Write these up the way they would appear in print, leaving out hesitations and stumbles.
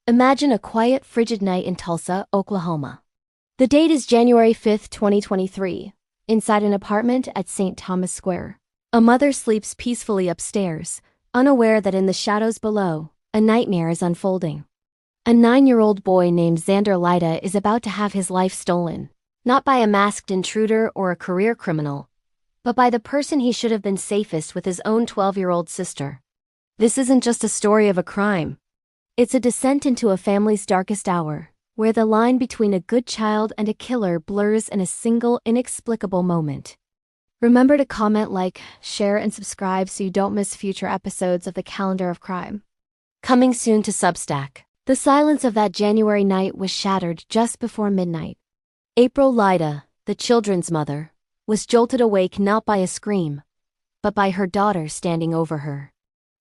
Imagine a quiet, frigid night in Tulsa, Oklahoma. The date is January 5, 2023. Inside an apartment at St. Thomas Square, a mother sleeps peacefully upstairs, unaware that in the shadows below, a nightmare is unfolding. A 9-year-old boy named Xander Lyda is about to have his life stolen, not by a masked intruder or a career criminal, but by the person he should have been safest with, his own 12-year-old sister. This isn't just a story of a crime. It's a descent into a family's darkest hour, where the line between a good child and a killer blurs in a single inexplicable moment. Remember to comment, like, share, and subscribe so you don't miss future episodes of the Calendar of Crime. Coming soon to Substack. The silence of that January night was shattered just before midnight. April Lyda, the children's mother, was jolted awake not by a scream, but by her daughter standing over her.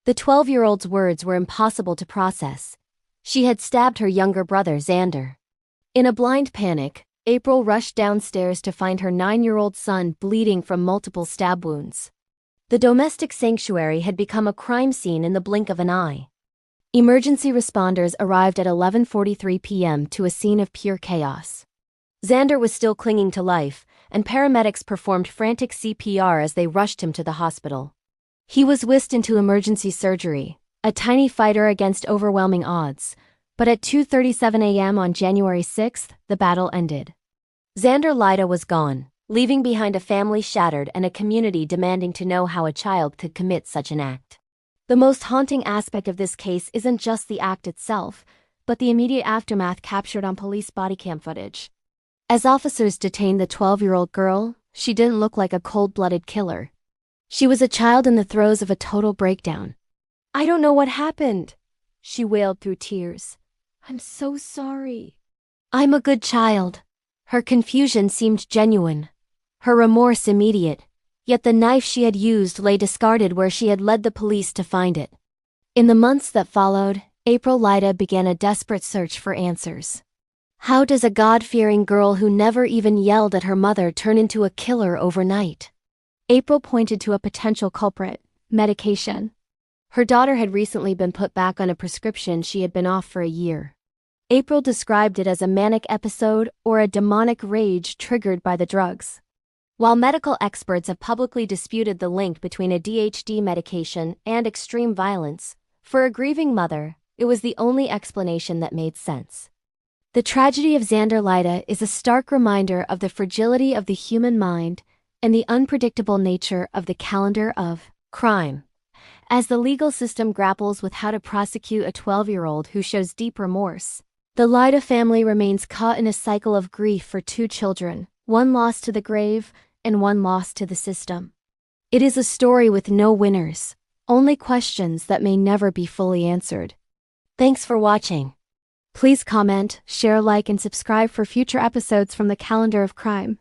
The 12-year-old's words were impossible to process. She had stabbed her younger brother, Xander. In a blind panic, April rushed downstairs to find her 9-year-old son bleeding from multiple stab wounds. The domestic sanctuary had become a crime scene in the blink of an eye. Emergency responders arrived at 11:43 p.m. to a scene of pure chaos. Xander was still clinging to life, and paramedics performed frantic CPR as they rushed him to the hospital. He was whisked into emergency surgery, a tiny fighter against overwhelming odds, but at 2:37 a.m. on January 6th, the battle ended. Xander Lyda was gone, leaving behind a family shattered and a community demanding to know how a child could commit such an act. The most haunting aspect of this case isn't just the act itself, but the immediate aftermath captured on police body cam footage. As officers detained the 12-year-old girl, she didn't look like a cold-blooded killer. She was a child in the throes of a total breakdown. "I don't know what happened," she wailed through tears. "I'm so sorry. I'm a good child." Her confusion seemed genuine, her remorse immediate, yet the knife she had used lay discarded where she had led the police to find it. In the months that followed, April Lyda began a desperate search for answers. How does a God-fearing girl who never even yelled at her mother turn into a killer overnight? April pointed to a potential culprit: medication. Her daughter had recently been put back on a prescription she had been off for a year. April described it as a manic episode or a demonic rage triggered by the drugs. While medical experts have publicly disputed the link between ADHD medication and extreme violence, for a grieving mother, it was the only explanation that made sense. The tragedy of Xander Lyda is a stark reminder of the fragility of the human mind and the unpredictable nature of the calendar of crime. As the legal system grapples with how to prosecute a 12-year-old who shows deep remorse, the Lyda family remains caught in a cycle of grief for 2 children, one lost to the grave and one lost to the system. It is a story with no winners, only questions that may never be fully answered. Thanks for watching. Please comment, share, like, and subscribe for future episodes from the Calendar of Crime.